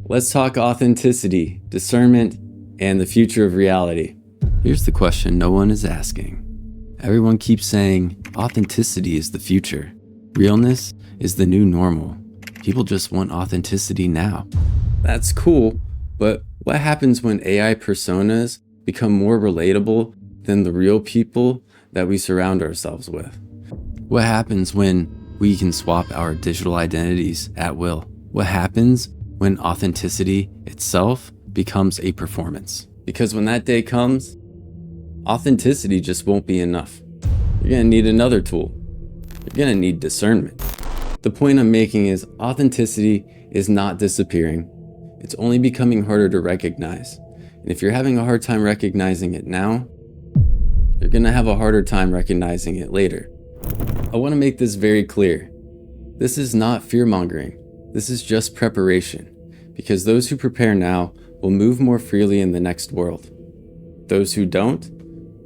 Let's talk authenticity, discernment, and the future of reality. Here's the question no one is asking. Everyone keeps saying authenticity is the future. Realness is the new normal. People just want authenticity now. That's cool, but what happens when AI personas become more relatable than the real people that we surround ourselves with? What happens when we can swap our digital identities at will? What happens when authenticity itself becomes a performance? Because when that day comes, authenticity just won't be enough. You're gonna need another tool. You're gonna need discernment. The point I'm making is authenticity is not disappearing. It's only becoming harder to recognize. And if you're having a hard time recognizing it now, you're gonna have a harder time recognizing it later. I wanna make this very clear. This is not fear-mongering. This is just preparation. Because those who prepare now will move more freely in the next world. Those who don't,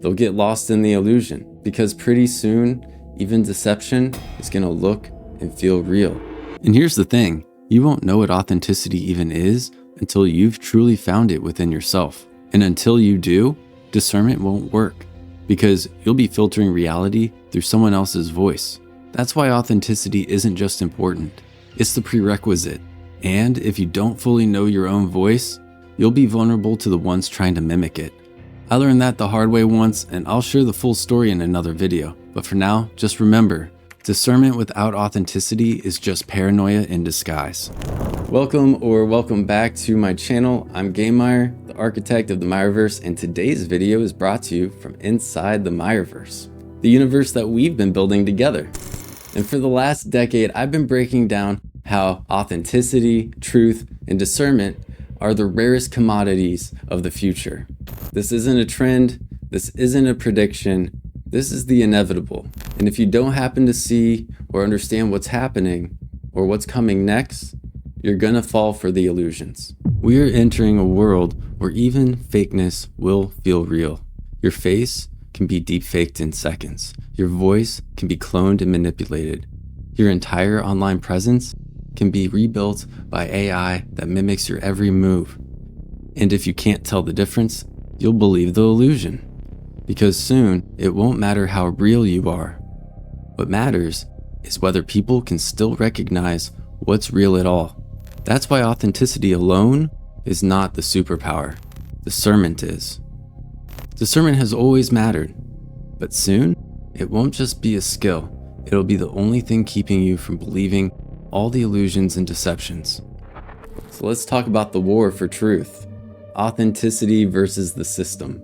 they'll get lost in the illusion. Because pretty soon, even deception is gonna look and feel real. And here's the thing, you won't know what authenticity even is until you've truly found it within yourself. And until you do, discernment won't work because you'll be filtering reality through someone else's voice. That's why authenticity isn't just important, it's the prerequisite. And if you don't fully know your own voice, you'll be vulnerable to the ones trying to mimic it. I learned that the hard way once, and I'll share the full story in another video. But for now, just remember, discernment without authenticity is just paranoia in disguise. Welcome back to my channel. I'm Gamemyer, the architect of the Myerverse, and today's video is brought to you from inside the Myerverse, the universe that we've been building together. And for the last decade, I've been breaking down how authenticity, truth, and discernment are the rarest commodities of the future. This isn't a trend, this isn't a prediction, this is the inevitable. And if you don't happen to see or understand what's happening or what's coming next, you're gonna fall for the illusions. We are entering a world where even fakeness will feel real. Your face can be deep faked in seconds. Your voice can be cloned and manipulated. Your entire online presence can be rebuilt by AI that mimics your every move. And if you can't tell the difference, you'll believe the illusion. Because soon, it won't matter how real you are. What matters is whether people can still recognize what's real at all. That's why authenticity alone is not the superpower. Discernment is. Discernment has always mattered, but soon, it won't just be a skill. It'll be the only thing keeping you from believing all the illusions and deceptions. So let's talk about the war for truth. Authenticity versus the system.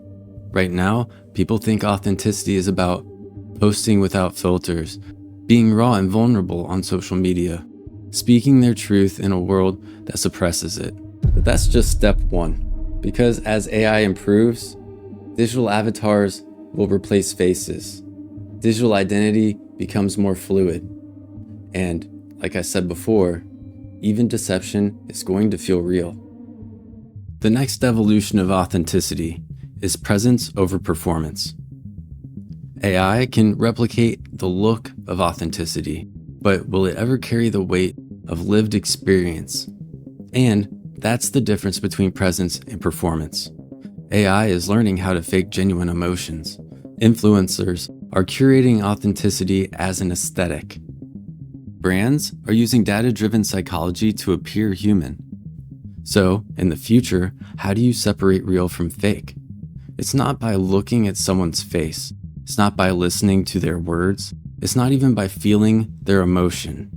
Right now, people think authenticity is about posting without filters, being raw and vulnerable on social media, speaking their truth in a world that suppresses it. But that's just step one. Because as AI improves, digital avatars will replace faces. Digital identity becomes more fluid. And like I said before, even deception is going to feel real. The next evolution of authenticity is presence over performance. AI can replicate the look of authenticity, but will it ever carry the weight of lived experience? And that's the difference between presence and performance. AI is learning how to fake genuine emotions. Influencers are curating authenticity as an aesthetic. Brands are using data-driven psychology to appear human. So, in the future, how do you separate real from fake? It's not by looking at someone's face. It's not by listening to their words. It's not even by feeling their emotion.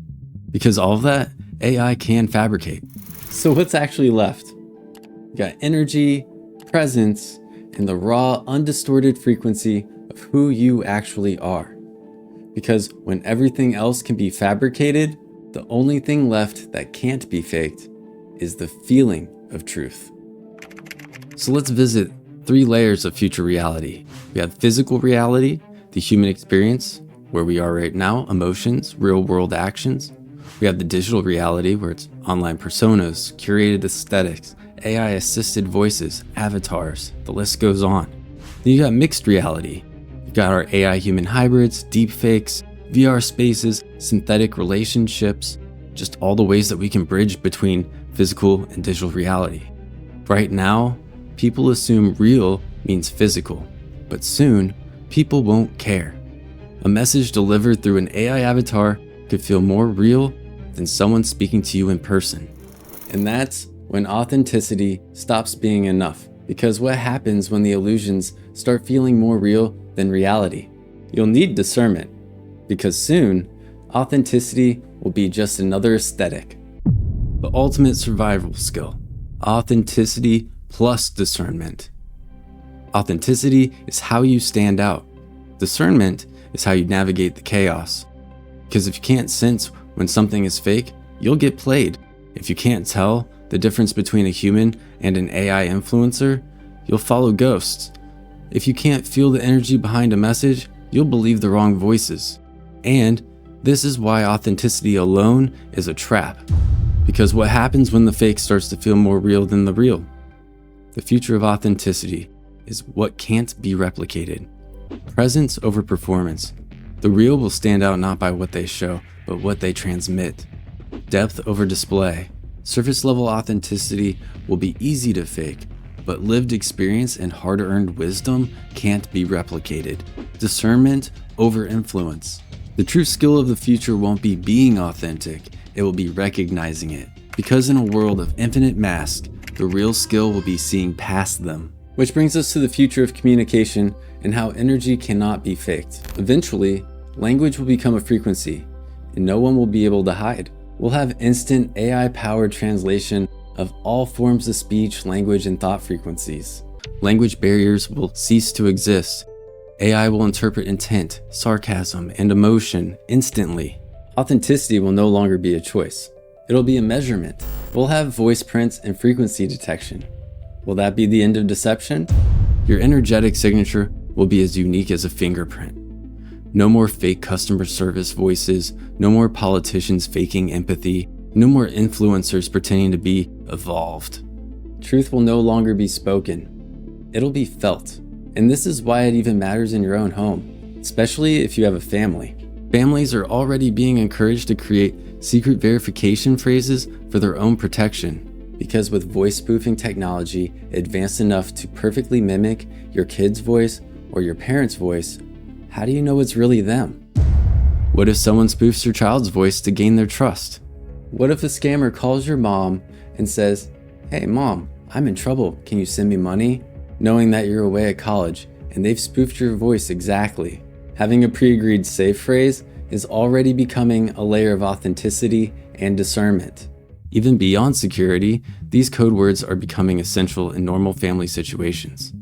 Because all of that, AI can fabricate. So what's actually left? You got energy, presence, and the raw, undistorted frequency of who you actually are. Because when everything else can be fabricated, the only thing left that can't be faked is the feeling of truth. So let's visit 3 layers of future reality. We have physical reality, the human experience, where we are right now, emotions, real world actions. We have the digital reality, where it's online personas, curated aesthetics, AI assisted voices, avatars, the list goes on. Then you got mixed reality. You've got our AI human hybrids, deepfakes, VR spaces, synthetic relationships, just all the ways that we can bridge between physical and digital reality. Right now, people assume real means physical, but soon, people won't care. A message delivered through an AI avatar could feel more real than someone speaking to you in person. And that's when authenticity stops being enough, because what happens when the illusions start feeling more real than reality? You'll need discernment, because soon, authenticity will be just another aesthetic. The ultimate survival skill, authenticity plus discernment. Authenticity is how you stand out. Discernment is how you navigate the chaos. Because if you can't sense when something is fake, you'll get played. If you can't tell the difference between a human and an AI influencer, you'll follow ghosts. If you can't feel the energy behind a message, you'll believe the wrong voices. And this is why authenticity alone is a trap. Because what happens when the fake starts to feel more real than the real? The future of authenticity is what can't be replicated. Presence over performance. The real will stand out not by what they show, but what they transmit. Depth over display. Surface level authenticity will be easy to fake, but lived experience and hard-earned wisdom can't be replicated. Discernment over influence. The true skill of the future won't be being authentic, it will be recognizing it. Because in a world of infinite masks, the real skill will be seeing past them. Which brings us to the future of communication and how energy cannot be faked. Eventually, language will become a frequency, and no one will be able to hide. We'll have instant AI-powered translation of all forms of speech, language, and thought frequencies. Language barriers will cease to exist. AI will interpret intent, sarcasm, and emotion instantly. Authenticity will no longer be a choice. It'll be a measurement. We'll have voice prints and frequency detection. Will that be the end of deception? Your energetic signature will be as unique as a fingerprint. No more fake customer service voices, no more politicians faking empathy, no more influencers pretending to be evolved. Truth will no longer be spoken. It'll be felt. And this is why it even matters in your own home, especially if you have a family. Families are already being encouraged to create secret verification phrases for their own protection, because with voice spoofing technology advanced enough to perfectly mimic your kid's voice or your parent's voice, how do you know it's really them? What if someone spoofs your child's voice to gain their trust? What if a scammer calls your mom and says, "Hey mom, I'm in trouble, can you send me money?" Knowing that you're away at college and they've spoofed your voice exactly. Having a pre-agreed safe phrase is already becoming a layer of authenticity and discernment. Even beyond security, these code words are becoming essential in normal family situations.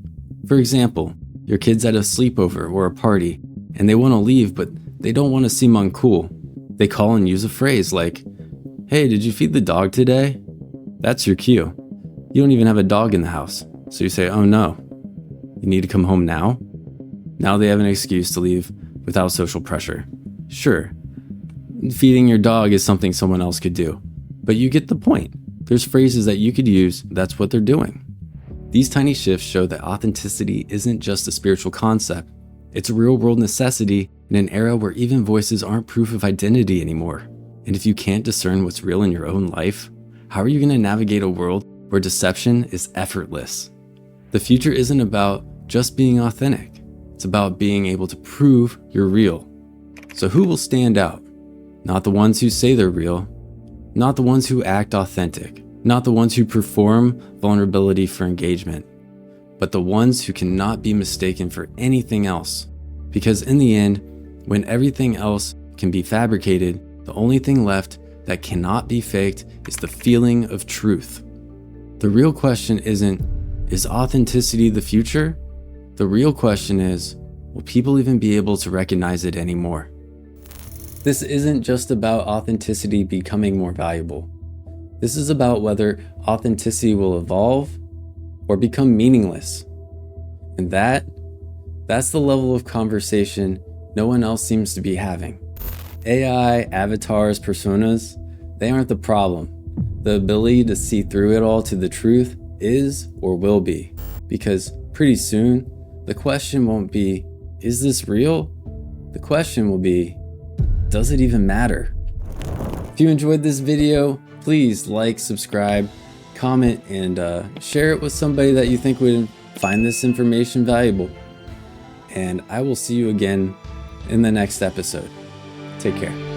For example, your kid's at a sleepover or a party, and they want to leave, but they don't want to seem uncool. They call and use a phrase like, "Hey, did you feed the dog today?" That's your cue. You don't even have a dog in the house, so you say, "Oh no, you need to come home now?" Now they have an excuse to leave without social pressure. Sure, feeding your dog is something someone else could do, but you get the point. There's phrases that you could use, that's what they're doing. These tiny shifts show that authenticity isn't just a spiritual concept, it's a real-world necessity in an era where even voices aren't proof of identity anymore. And if you can't discern what's real in your own life, how are you going to navigate a world where deception is effortless? The future isn't about just being authentic, it's about being able to prove you're real. So who will stand out? Not the ones who say they're real, not the ones who act authentic, not the ones who perform vulnerability for engagement, but the ones who cannot be mistaken for anything else. Because in the end, when everything else can be fabricated, the only thing left that cannot be faked is the feeling of truth. The real question isn't, is authenticity the future? The real question is, will people even be able to recognize it anymore? This isn't just about authenticity becoming more valuable. This is about whether authenticity will evolve or become meaningless. And that's the level of conversation no one else seems to be having. AI, avatars, personas, they aren't the problem. The ability to see through it all to the truth is or will be. Because pretty soon, the question won't be, is this real? The question will be, does it even matter? If you enjoyed this video, please like, subscribe, comment, and share it with somebody that you think would find this information valuable. And I will see you again in the next episode. Take care.